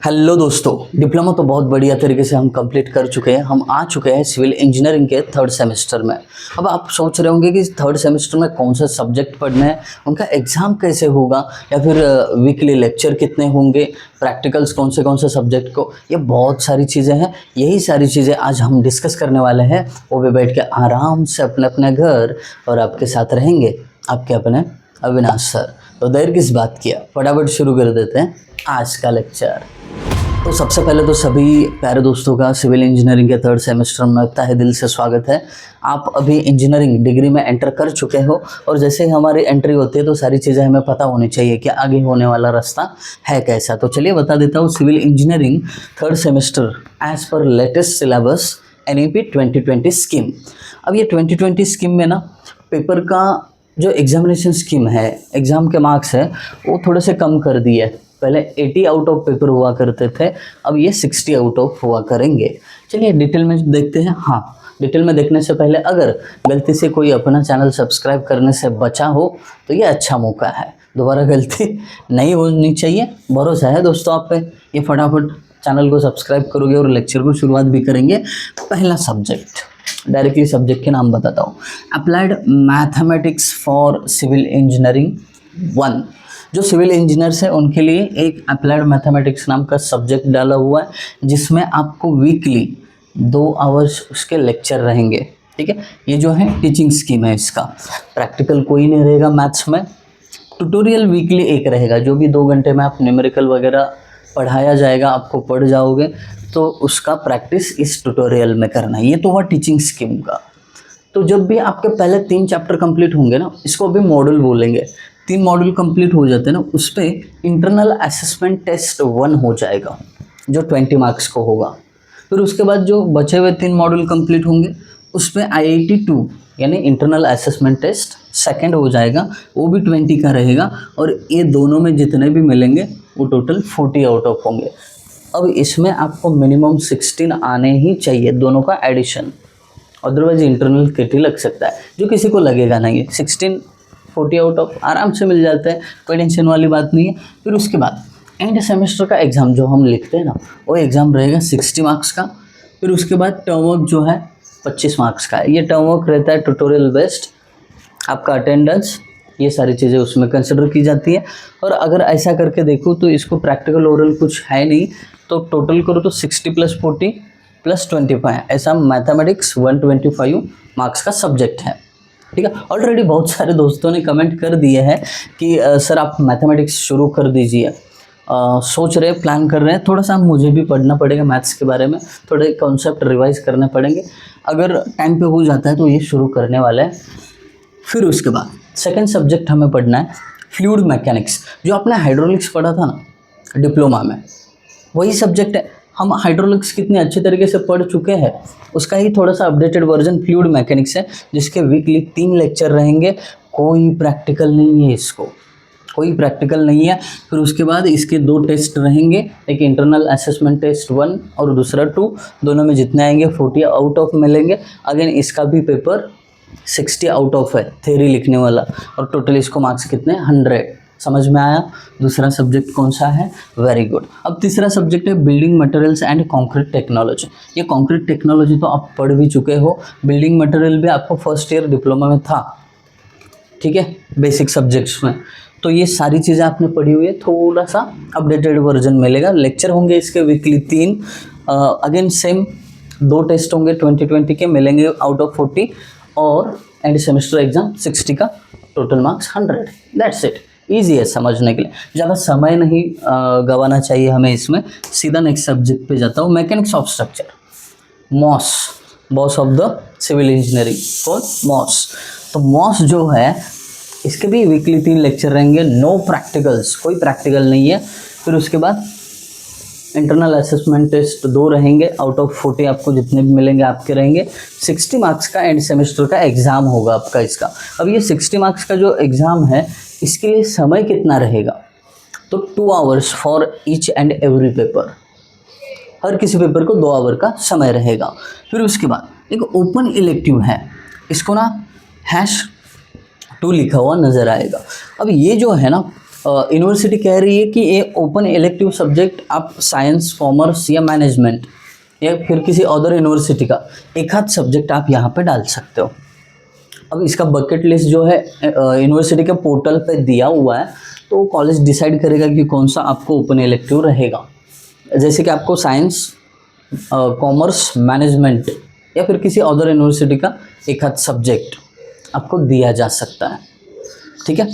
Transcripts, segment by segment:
Hello दोस्तों, diploma तो बहुत बढ़िया तरीके से हम कंप्लीट कर चुके हैं। हम आ चुके हैं सिविल इंजीनियरिंग के थर्ड सेमेस्टर में। अब आप सोच रहे होंगे कि थर्ड सेमेस्टर में कौन सा सब्जेक्ट पढ़ना है, उनका एग्ज़ाम कैसे होगा, या फिर वीकली लेक्चर कितने होंगे, प्रैक्टिकल्स कौन से सब्जेक्ट को, ये बहुत सारी चीज़ें हैं। यही सारी चीज़ें आज हम डिस्कस करने वाले हैं। वो भी बैठ के आराम से अपने अपने घर, और आपके साथ रहेंगे आपके अपने अविनाश सर। तो देर किस बात किया, फटाफट शुरू कर देते हैं आज का लेक्चर। तो सबसे पहले तो सभी प्यारे दोस्तों का सिविल इंजीनियरिंग के थर्ड सेमेस्टर में तहे दिल से स्वागत है। आप अभी इंजीनियरिंग डिग्री में एंटर कर चुके हो, और जैसे ही हमारी एंट्री होती है तो सारी चीज़ें हमें पता होनी चाहिए कि आगे होने वाला रास्ता है कैसा। तो चलिए बता देता हूँ, civil engineering third semester as per latest syllabus NEP 2020 scheme. अब ये 2020 स्कीम में ना पेपर का जो एग्जामिनेशन स्कीम है, एग्ज़ाम के मार्क्स है, वो थोड़े से कम कर दिए। पहले 80 आउट ऑफ पेपर हुआ करते थे, अब ये 60 आउट ऑफ हुआ करेंगे। चलिए डिटेल में देखते हैं। हाँ, डिटेल में देखने से पहले अगर गलती से कोई अपना चैनल सब्सक्राइब करने से बचा हो तो ये अच्छा मौका है, दोबारा गलती नहीं होनी चाहिए। भरोसा है दोस्तों आप पे, ये फटाफट चैनल को सब्सक्राइब करोगे और लेक्चर को शुरुआत भी करेंगे। पहला सब्जेक्ट, डायरेक्टली सब्जेक्ट के नाम बताता हूँ, applied mathematics for civil engineering 1। जो सिविल इंजीनियर्स हैं उनके लिए एक अप्लाइड मैथमेटिक्स नाम का सब्जेक्ट डाला हुआ है, जिसमें आपको वीकली 2 आवर्स उसके लेक्चर रहेंगे। ठीक है, ये जो है टीचिंग स्कीम है, इसका प्रैक्टिकल कोई नहीं रहेगा मैथ्स में। ट्यूटोरियल वीकली एक रहेगा, जो भी 2 घंटे में आप न्यूमेरिकल वगैरह पढ़ाया जाएगा, आपको पढ़ जाओगे तो उसका प्रैक्टिस इस ट्यूटोरियल में करना है। ये तो हुआ टीचिंग स्कीम का। तो जब भी आपके पहले 3 चैप्टर कंप्लीट होंगे ना, इसको अभी मॉड्यूल बोलेंगे, 3 मॉड्यूल कंप्लीट हो जाते हैं ना, उस पर इंटरनल असेसमेंट टेस्ट 1 हो जाएगा, जो 20 मार्क्स को होगा। फिर उसके बाद जो बचे हुए 3 मॉड्यूल कंप्लीट होंगे, उस पर IIT 2 यानी इंटरनल असेसमेंट टेस्ट 2 हो जाएगा, वो भी 20 का रहेगा। और ये दोनों में जितने भी मिलेंगे वो टोटल 40 आउट ऑफ होंगे। अब इसमें आपको मिनिमम 16 आने ही चाहिए, दोनों का एडिशन, अदरवाइज इंटरनल किट ही लग सकता है, जो किसी को लगेगा नहीं। 16 40 आउट ऑफ आराम से मिल जाते हैं, कोई टेंशन वाली बात नहीं है। फिर उसके बाद एंड सेमेस्टर का एग्ज़ाम जो हम लिखते हैं ना, वो एग्ज़ाम रहेगा 60 मार्क्स का। फिर उसके बाद टर्म वर्क जो है 25 मार्क्स का है। ये टर्म वर्क रहता है ट्यूटोरियल बेस्ड, आपका अटेंडेंस, ये सारी चीज़ें उसमें कंसिडर की जाती है। और अगर ऐसा करके देखो तो इसको प्रैक्टिकल ओरल कुछ है नहीं, तो टोटल करो तो 60 + 40 + 25, ऐसा मैथमेटिक्स 125 मार्क्स का सब्जेक्ट है। ठीक है, ऑलरेडी बहुत सारे दोस्तों ने कमेंट कर दिए हैं कि सर आप मैथमेटिक्स शुरू कर दीजिए। सोच रहे, प्लान कर रहे हैं, थोड़ा सा मुझे भी पढ़ना पड़ेगा मैथ्स के बारे में, थोड़े कॉन्सेप्ट रिवाइज करने पड़ेंगे। अगर टाइम पे हो जाता है तो ये शुरू करने वाला है। फिर उसके बाद सेकेंड सब्जेक्ट हमें पढ़ना है फ्लूइड मैकेनिक्स। जो आपने हाइड्रोलिक्स पढ़ा था ना डिप्लोमा में, वही सब्जेक्ट है। हम हाइड्रोलिक्स कितने अच्छे तरीके से पढ़ चुके हैं, उसका ही थोड़ा सा अपडेटेड वर्जन फ्लूइड मैकेनिक्स है, जिसके वीकली 3 लेक्चर रहेंगे। कोई प्रैक्टिकल नहीं है, इसको कोई प्रैक्टिकल नहीं है। फिर उसके बाद इसके 2 टेस्ट रहेंगे, एक इंटरनल असेसमेंट टेस्ट 1 और दूसरा 2। दोनों में जितने आएंगे 40 आउट ऑफ मिलेंगे। अगेन इसका भी पेपर 60 आउट ऑफ है, थ्योरी लिखने वाला, और टोटल इसको मार्क्स कितने 100। समझ में आया? दूसरा सब्जेक्ट कौन सा है? Very good. अब तीसरा सब्जेक्ट है building materials and concrete technology. ये कंक्रीट टेक्नोलॉजी तो आप पढ़ भी चुके हो, बिल्डिंग मटेरियल भी आपको फर्स्ट ईयर डिप्लोमा में था। ठीक है, बेसिक सब्जेक्ट्स में तो ये सारी चीज़ें आपने पढ़ी हुई है। थोड़ा सा अपडेटेड वर्जन मिलेगा। लेक्चर होंगे इसके वीकली 3। अगेन सेम 2 टेस्ट होंगे 2020 के, मिलेंगे आउट ऑफ 40, और एंड सेमेस्टर एग्जाम 60 का, total marks 100। That's it, easy है समझने के लिए, ज़्यादा समय नहीं गंवाना चाहिए हमें इसमें। सीधा नेक्स्ट सब्जेक्ट पे जाता हूँ, mechanics of structure, MOS, boss of the civil engineering, कौन? मॉस। तो मॉस जो है, इसके भी वीकली 3 लेक्चर रहेंगे, नो प्रैक्टिकल्स, कोई प्रैक्टिकल नहीं है। फिर उसके बाद इंटरनल असेसमेंट टेस्ट 2 रहेंगे, आउट ऑफ 40 आपको जितने भी मिलेंगे आपके रहेंगे। 60 मार्क्स का एंड सेमेस्टर का एग्ज़ाम होगा आपका इसका। अब ये 60 मार्क्स का जो एग्ज़ाम है, इसके लिए समय कितना रहेगा? तो 2 hours for each and every paper, हर किसी पेपर को 2 आवर का समय रहेगा। फिर उसके बाद एक ओपन इलेक्टिव है, इसको ना #2 लिखा हुआ नज़र आएगा। अब ये जो है ना, यूनिवर्सिटी कह रही है कि ये ओपन इलेक्टिव सब्जेक्ट आप साइंस, कॉमर्स या मैनेजमेंट या फिर किसी अदर यूनिवर्सिटी का एक आध सब्जेक्ट आप यहाँ पे डाल सकते हो। अब इसका बकेट लिस्ट जो है यूनिवर्सिटी के पोर्टल पे दिया हुआ है, तो कॉलेज डिसाइड करेगा कि कौन सा आपको ओपन इलेक्टिव रहेगा। जैसे कि आपको साइंस, कॉमर्स, मैनेजमेंट या फिर किसी अदर यूनिवर्सिटी का एक आध सब्जेक्ट आपको दिया जा सकता है। ठीक है,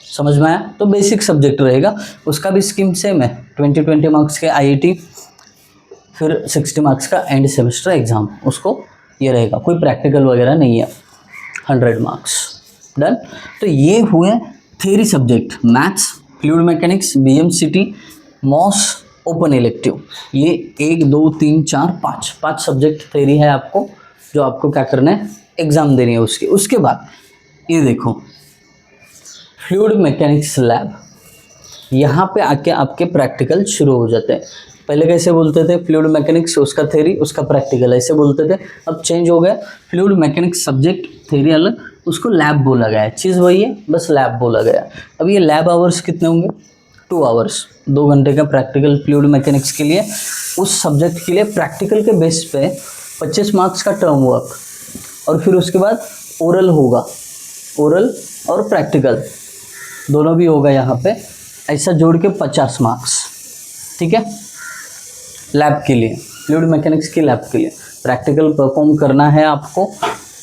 समझ में आया? तो बेसिक सब्जेक्ट रहेगा, उसका भी स्कीम सेम है, 20 मार्क्स के आईआईटी, फिर 60 मार्क्स का एंड सेमेस्टर एग्ज़ाम, उसको ये रहेगा, कोई प्रैक्टिकल वगैरह नहीं है, 100 मार्क्स। डन। तो ये हुए theory subject, maths, fluid mechanics, BMCT, MOS, open elective. ये 1 2 3 4 5 सब्जेक्ट थ्योरी है आपको, जो आपको क्या करना है, एग्ज़ाम देनी है उसकी। उसके बाद ये देखो फ्लूइड मैकेनिक्स लैब, यहाँ पे आके आपके प्रैक्टिकल शुरू हो जाते हैं। पहले कैसे बोलते थे, फ्लूइड मैकेनिक्स उसका थ्योरी उसका प्रैक्टिकल, ऐसे बोलते थे। अब चेंज हो गया, फ्लूइड मैकेनिक्स सब्जेक्ट थ्योरी अलग, उसको लैब बोला गया है। चीज़ वही है, बस लैब बोला गया। अब ये लैब आवर्स कितने होंगे, 2 आवर्स, 2 घंटे का प्रैक्टिकल फ्लूइड मैकेनिक्स के लिए। उस सब्जेक्ट के लिए प्रैक्टिकल के बेस पे 25 मार्क्स का टर्म वर्क, और फिर उसके बाद ओरल होगा, ओरल और प्रैक्टिकल दोनों भी होगा यहाँ पे, ऐसा जोड़ के 50 मार्क्स। ठीक है, लैब के लिए, फ्लूइड मैकेनिक्स की लैब के लिए प्रैक्टिकल परफॉर्म करना है आपको,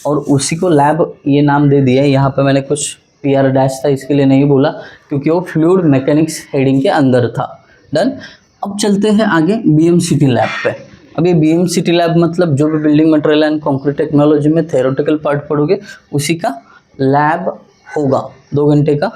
और उसी को लैब ये नाम दे दिया है। यहाँ पे मैंने कुछ PR डैश था, इसके लिए नहीं बोला क्योंकि वो फ्लूइड मैकेनिक्स हेडिंग के अंदर था। डन। अब चलते हैं आगे BMCT लैब पे। अब ये BMCT लैब मतलब जो भी building material and concrete technology में थ्योरेटिकल पार्ट पढ़ोगे उसी का लैब होगा, 2 घंटे का।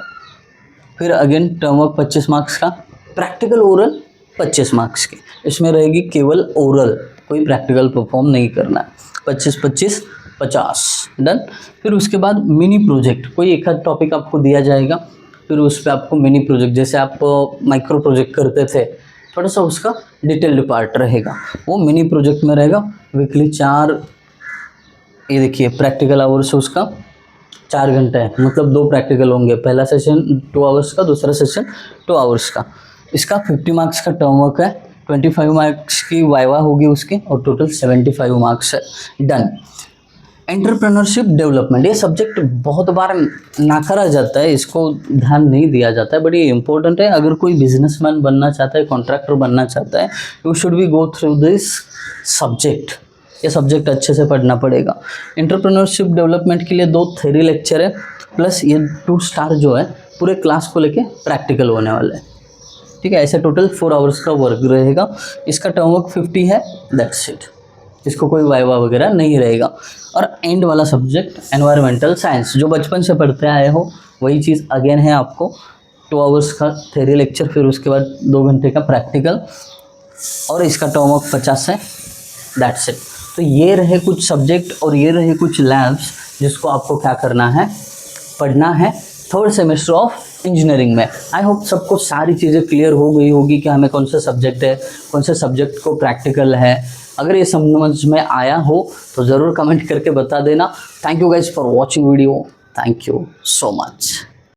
फिर अगेन टर्म वर्क 25 मार्क्स का, प्रैक्टिकल ओरल 25 मार्क्स की। इसमें रहेगी केवल ओरल, कोई प्रैक्टिकल परफॉर्म नहीं करना है। 25 25 50। डन। फिर उसके बाद मिनी प्रोजेक्ट, कोई एक आध टॉपिक आपको दिया जाएगा, फिर उस पर आपको मिनी प्रोजेक्ट, जैसे आप माइक्रो प्रोजेक्ट करते थे, थोड़ा सा उसका डिटेल्ड पार्ट रहेगा, वो मिनी प्रोजेक्ट में रहेगा। वीकली 4, ये देखिए प्रैक्टिकल आवर्स उसका 4 घंटे है, मतलब 2 प्रैक्टिकल होंगे, पहला सेशन 2 आवर्स का, दूसरा सेशन 2 आवर्स का। इसका 50 मार्क्स का टर्म वर्क है, 25 मार्क्स की वाइवा होगी उसकी, और टोटल 75 मार्क्स है। डन। एंटरप्रेन्योरशिप डेवलपमेंट, ये सब्जेक्ट बहुत बार नाकारा जाता है, इसको ध्यान नहीं दिया जाता है, बट ये इंपॉर्टेंट है। अगर कोई बिजनेसमैन बनना चाहता है, कॉन्ट्रैक्टर बनना चाहता है, you should be go through this subject. ये सब्जेक्ट अच्छे से पढ़ना पड़ेगा। एंटरप्रेन्योरशिप डेवलपमेंट के लिए 2 थ्योरी लेक्चर है, प्लस ये 2 स्टार जो है पूरे क्लास को लेके प्रैक्टिकल होने वाले हैं। ठीक है, ऐसे टोटल 4 आवर्स का वर्क रहेगा। इसका टर्म वर्क 50 है, दैट्स इट। इसको कोई वाइवा वगैरह नहीं रहेगा। और एंड वाला सब्जेक्ट एनवायरमेंटल साइंस, जो बचपन से पढ़ते आए हो वही चीज़ अगेन है आपको। 2 आवर्स का थ्योरी लेक्चर, फिर उसके बाद 2 घंटे का प्रैक्टिकल, और इसका टर्म वर्क 50 है, दैट्स इट। तो ये रहे कुछ सब्जेक्ट और ये रहे कुछ लैब्स जिसको आपको क्या करना है, पढ़ना है 3rd सेमेस्टर ऑफ इंजीनियरिंग में। आई होप सबको सारी चीज़ें क्लियर हो गई होगी कि हमें कौन सा सब्जेक्ट है, कौन से सब्जेक्ट को प्रैक्टिकल है। अगर ये समझ में आया हो तो ज़रूर कमेंट करके बता देना। Thank you guys for watching video, thank you so much.